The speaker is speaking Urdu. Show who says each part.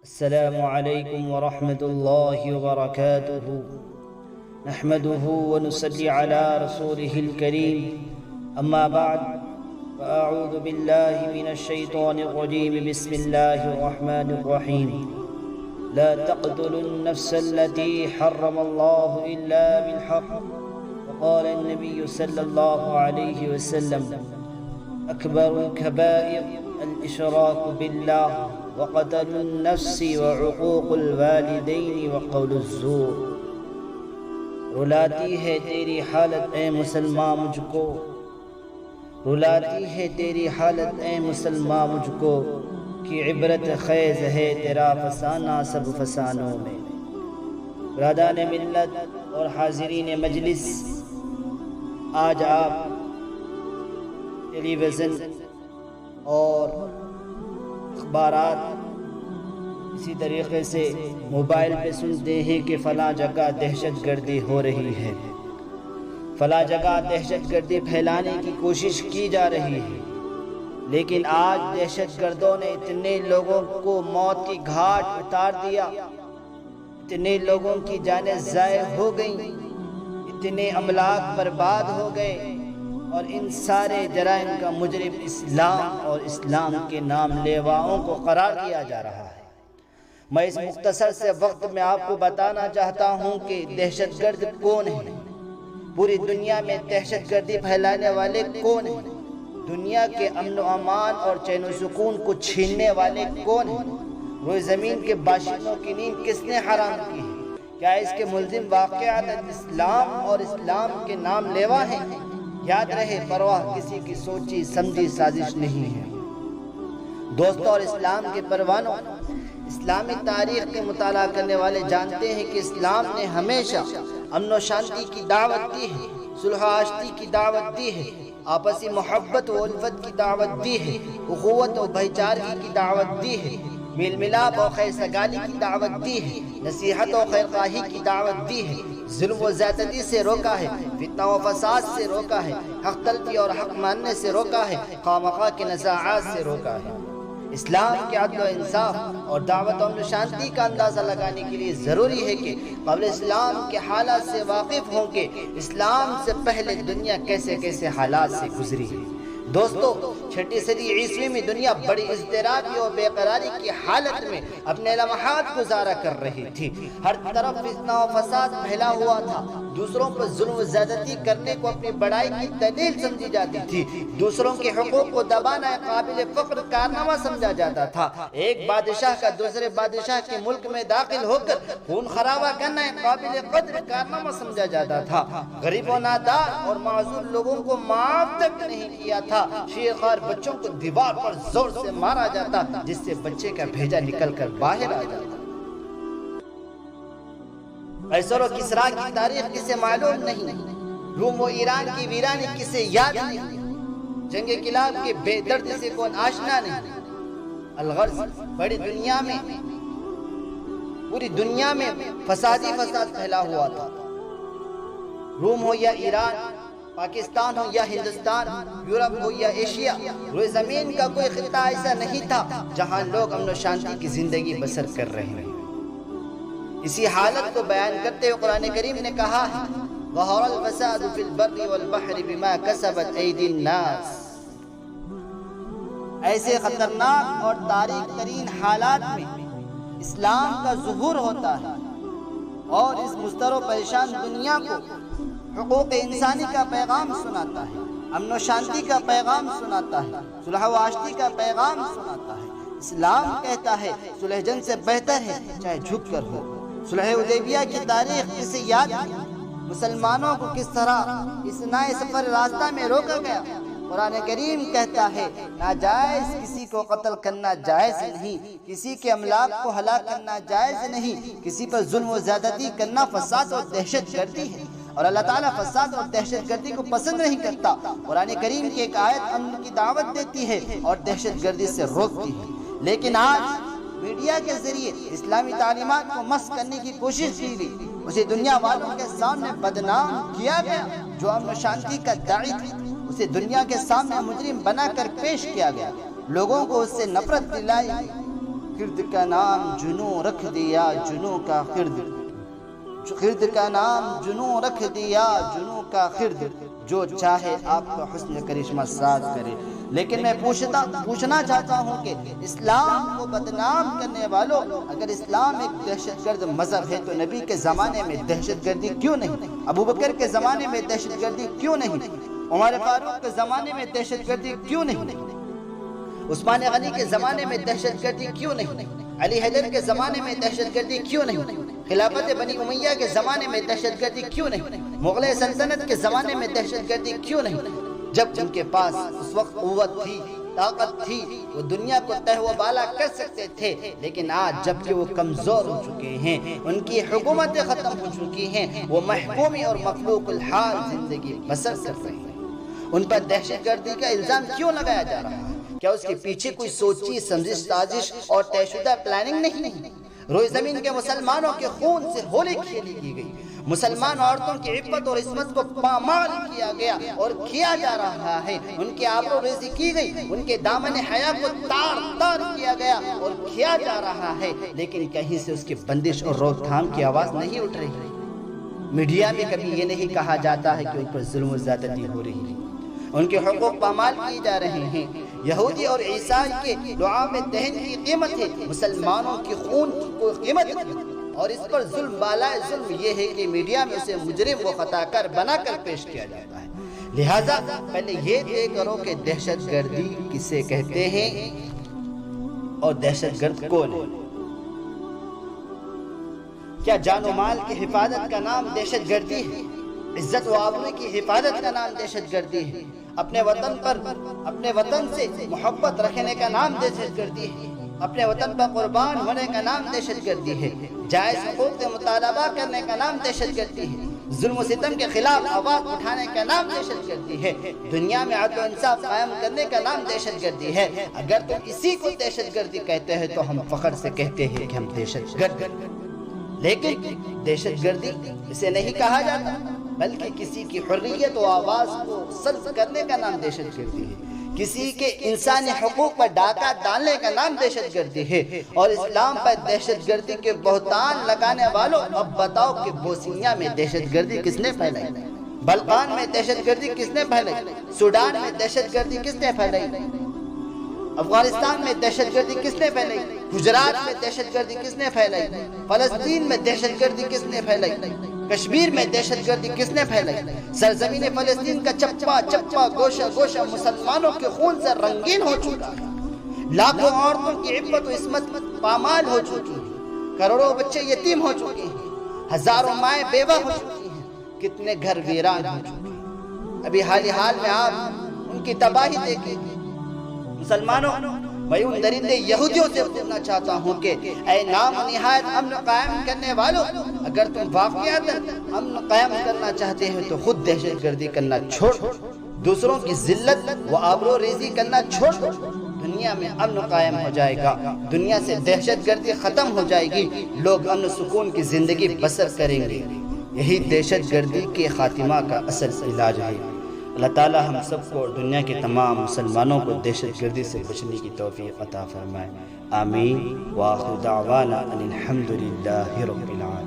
Speaker 1: السلام عليكم ورحمة الله وبركاته. نحمده ونصلي على رسوله الكريم. أما بعد، فأعوذ بالله من الشيطان الرجيم. بسم الله الرحمن الرحيم. لا تقتلوا النفس التي حرم الله إلا بالحق. وقال النبي صلى الله عليه وسلم: أكبر الكبائر الإشراك بالله وقتل النفس وعقوق الوالدين وقول الزور. رلاتی ہے تیری حالت اے مسلمان مجھ کو، رلاتی ہے تیری حالت اے مسلمان مجھ کو، کہ عبرت خیز ہے تیرا فسانہ سب فسانوں میں. برادران ملت اور حاضرین مجلس، آج آپ ٹیلی ویژن اور اخبارات اسی طریقے سے موبائل پہ سنتے ہیں کہ فلاں جگہ دہشت گردی ہو رہی ہے، فلاں جگہ دہشت گردی پھیلانے کی کوشش کی جا رہی ہے. لیکن آج دہشت گردوں نے اتنے لوگوں کو موت کی گھاٹ اتار دیا، اتنے لوگوں کی جانیں ضائع ہو گئیں، اتنے املاک برباد ہو گئے، اور ان سارے جرائم کا مجرم اسلام اور اسلام کے نام لیواؤں کو قرار دیا جا رہا ہے. میں اس مختصر سے وقت میں آپ کو بتانا چاہتا ہوں کہ دہشت گرد کون ہیں، پوری دنیا میں دہشت گردی پھیلانے والے کون ہیں، دنیا کے امن و امان اور چین و سکون کو چھیننے والے کون ہیں، روئے زمین کے باشندوں کی نیند کس نے حرام کی ہے. کیا اس کے ملزم واقعات اسلام اور اسلام کے نام لیوا ہیں؟ یاد رہے، پرواہ کسی کی سوچی سمجھی سازش نہیں ہے. دوستوں اور اسلام کے پروانوں، اسلامی تاریخ کے مطالعہ کرنے والے جانتے ہیں کہ اسلام نے ہمیشہ امن و شانتی کی دعوت دی ہے، صلح و آشتی کی دعوت دی ہے، آپسی محبت و الفت کی دعوت دی ہے، اخوت و بھائی چارگی کی دعوت دی ہے، میل ملاپ اور خیر سگالی کی دعوت دی ہے، نصیحت و خیر خواہی کی دعوت دی ہے، ظلم و زیادتی سے روکا ہے، فتنہ و فساد سے روکا ہے، حق طلبی اور حق ماننے سے روکا ہے، خواہ کے نزاعات سے روکا ہے. اسلام کے عدل و انصاف اور دعوت و امن و شانتی کا اندازہ لگانے کے لیے ضروری ہے کہ قبل اسلام کے حالات سے واقف ہوں کہ اسلام سے پہلے دنیا کیسے کیسے حالات سے گزری ہے. دوستو، چھٹی صدی عیسوی میں دنیا بڑی اضطرابی اور بے قراری کی حالت میں اپنے لمحات گزارا کر رہی تھی. ہر طرف فتنہ و فساد پھیلا ہوا تھا، دوسروں پر ظلم و زیادتی کرنے کو اپنی بڑائی کی دلیل سمجھی جاتی تھی، دوسروں کے حقوق کو دبانا قابل فخر کارنامہ سمجھا جاتا تھا، ایک بادشاہ کا دوسرے بادشاہ کے ملک میں داخل ہو کر خون خرابہ کرنا قابل قدر کارنامہ سمجھا جاتا تھا، غریب و نادار اور معذور لوگوں کو معاف تک نہیں کیا تھا، شیرخوار بچوں کو دیوار پر زور سے مارا جاتا جس سے بچے کا بھیجا نکل کر باہر آ جاتا. قیصر و کسریٰ کی تاریخ کسے معلوم نہیں، روم و ایران کی ویرانی کسے یاد نہیں، جنگ کلاب کے بے درد سے کون آشنا نہیں. الغرض بڑی دنیا میں، پوری دنیا میں فسادی فساد پھیلا ہوا تھا. روم ہو یا ایران، پاکستان ہو یا ہندوستان، یورپ ہو یا ایشیا، روئے زمین کا کوئی خطہ ایسا نہیں تھا جہاں لوگ امن و شانتی کی زندگی بسر کر رہے ہیں. اسی حالت کو بیان کرتے ہوئے قرآن کریم نے کہا ہے: ظَهَرَ الْفَسَادُ فِي الْبَرِّ وَالْبَحْرِ بِمَا كَسَبَتْ أَيْدِي النَّاسِ. ایسے خطرناک اور تاریک ترین حالات میں اسلام کا ظہور ہوتا ہے اور اس مضطرب و پریشان دنیا کو حقوق انسانی کا پیغام سناتا ہے، امن و شانتی کا پیغام سناتا ہے، صلح و آشتی کا پیغام سناتا ہے. اسلام کہتا ہے صلح جنگ سے بہتر ہے چاہے جھک کر ہو. صلح حدیبیہ کی تاریخ کسے یاد ہے؟ مسلمانوں کو کس طرح اس نئے سفر راستہ میں روکا گیا. قرآن کریم کہتا ہے ناجائز کسی کو قتل کرنا جائز نہیں، کسی کے املاک کو ہلاک کرنا جائز نہیں، کسی پر ظلم و زیادتی کرنا فساد اور دہشت گردی ہے، اور اللہ تعالیٰ فساد اور دہشت گردی کو پسند نہیں کرتا. قرآن کریم کی ایک آیت امن کی دعوت دیتی ہے اور دہشت گردی سے روکتی ہے. لیکن آج میڈیا کے ذریعے اسلامی تعلیمات کو مسخ کرنے کی کوشش کی گئی، اسے دنیا والوں کے سامنے بدنام کیا گیا. جو امن و شانتی کا داعی تھا اسے دنیا کے سامنے مجرم بنا کر پیش کیا گیا، لوگوں کو اس سے نفرت دلائی گئی. خرد کا نام جنوں رکھ دیا جنوں کا خرد، خرد کا نام جنوں رکھ دیا جنوں کا خرد، جو چاہے آپ کا حسن کرشمہ ساز کرے۔ لیکن میں پوچھنا چاہتا ہوں کہ اسلام کو بدنام کرنے والوں، اگر اسلام ایک دہشت گرد مذہب ہے تو نبی کے زمانے میں دہشت گردی کیوں نہیں؟ ابو بکر کے زمانے میں دہشت گردی کیوں نہیں؟ عمر فاروق کے زمانے میں دہشت گردی کیوں نہیں؟ عثمان غنی کے زمانے میں دہشت گردی کیوں نہیں؟ علی حیدر کے زمانے میں دہشت گردی کیوں نہیں؟ خلافت بنی امیہ کے زمانے میں دہشت گردی کیوں نہیں؟ مغلیہ سلطنت کے زمانے میں دہشت گردی کیوں نہیں؟ جب ان کے پاس اس وقت قوت تھی، طاقت تھی، وہ دنیا کو تہ و بالا کر سکتے تھے، لیکن آج جب کہ وہ کمزور ہو چکے ہیں، ان کی حکومتیں ختم ہو چکی ہیں، وہ محکومی اور مخلوق الحال زندگی بسر کر رہے ہیں، ان پر دہشت گردی کا الزام کیوں لگایا جا رہا ہے؟ کیا اس کے پیچھے کوئی سوچی سمجھی سازش اور طے شدہ پلاننگ نہیں؟ روئے زمین کے مسلمانوں کے خون سے ہولی کھیلی کی گئی، مسلمان عورتوں کی عفت اور عصمت کو پامال کیا گیا اور کیا جا رہا ہے، ان کی آبرو ریزی کی گئی، ان کے دامن حیا کو تار تار کیا گیا اور کیا جا رہا ہے، لیکن کہیں سے اس کی بندش اور روک تھام کی آواز نہیں اٹھ رہی۔ میڈیا میں کبھی یہ نہیں کہا جاتا ہے کہ ان پر ظلم و زیادتی ہو رہی ہے، ان کے حقوق پامال کیے جا رہے ہیں۔ یہودی اور عیسائی کے لعاب دہن کی قیمت ہے، مسلمانوں کی خون کو قیمت ہے، اور اس پر ظلم بالائے ظلم یہ ہے کہ میڈیا میں اسے مجرم و خطاکار بنا کر پیش کیا جاتا ہے۔ لہٰذا پہلے یہ طے کرو کہ دہشت گردی کسے کہتے ہیں اور دہشت گرد کون ہے۔ کیا جان و مال کی حفاظت کا نام دہشت گردی ہے؟ عزت و آبرو کی حفاظت کا نام دہشت گردی ہے؟ اپنے وطن سے محبت رکھنے کا نام دہشت گردی ہے؟ اپنے وطن پر قربان ہونے کا نام دہشت گردی ہے؟ جائز حقوق کے مطالبہ کرنے کا نام دہشت گردی ہے؟ ظلم و ستم کے خلاف آواز اٹھانے کا نام دہشت گردی ہے؟ دنیا میں عدل و انصاف قائم کرنے کا نام دہشت گردی ہے؟ اگر تم اسی کو دہشت گردی کہتے ہیں تو ہم فخر سے کہتے ہیں کہ ہم دہشت گرد ہیں، لیکن دہشت گردی اسے نہیں کہا جاتا، بلکہ کسی کی حریت و آواز کو سلب کرنے کا نام دہشت گردی ہے، کسی کے انسانی حقوق پر ڈاکہ ڈالنے کا نام دہشت گردی ہے۔ اور اسلام پر دہشت گردی کے بہتان لگانے والوں، اب بتاؤ کہ بوسنیا میں دہشت گردی کس نے پھیلائی؟ بلقان میں دہشت گردی کس نے پھیلائی؟ سوڈان میں دہشت گردی کس نے پھیلائی؟ افغانستان میں دہشت گردی کس نے پھیلائی؟ گجرات میں دہشت گردی کس نے پھیلائی؟ فلسطین میں دہشت گردی کس نے پھیلائی؟ کشمیر میں دہشت گردی کس نے پھیلائی؟ سرزمین فلسطین کا چپا چپا گوشہ گوشہ مسلمانوں کے خون سے رنگین ہو چکا ہے، لاکھوں عورتوں کی عفت و عصمت پامال ہو چکی ہے، کروڑوں بچے یتیم ہو چکے ہیں، ہزاروں مائیں بیوہ ہو چکی ہیں، کتنے گھر ویران ہو چکے ہیں۔ ابھی حال میں آپ ان کی تباہی دیکھیں۔ مسلمانوں، میں ان درندے یہودیوں سے پوچھنا چاہتا ہوں کہ اے نام و نہایت امن قائم کرنے والوں، اگر تم واقعات امن قائم کرنا چاہتے ہیں تو خود دہشت گردی کرنا چھوڑ، دوسروں کی ذلت و آبرو ریزی کرنا چھوڑ، دنیا میں امن قائم ہو جائے گا، دنیا سے دہشت گردی ختم ہو جائے گی، لوگ امن سکون کی زندگی بسر کریں گے۔ یہی دہشت گردی کے خاتمہ کا اصل علاج ہے۔ اللہ تعالی ہم سب کو اور دنیا کے تمام مسلمانوں کو دہشت گردی سے بچنے کی توفیق عطا فرمائے۔ آمین۔ وآخر دعوانا ان الحمد للہ رب العالمین۔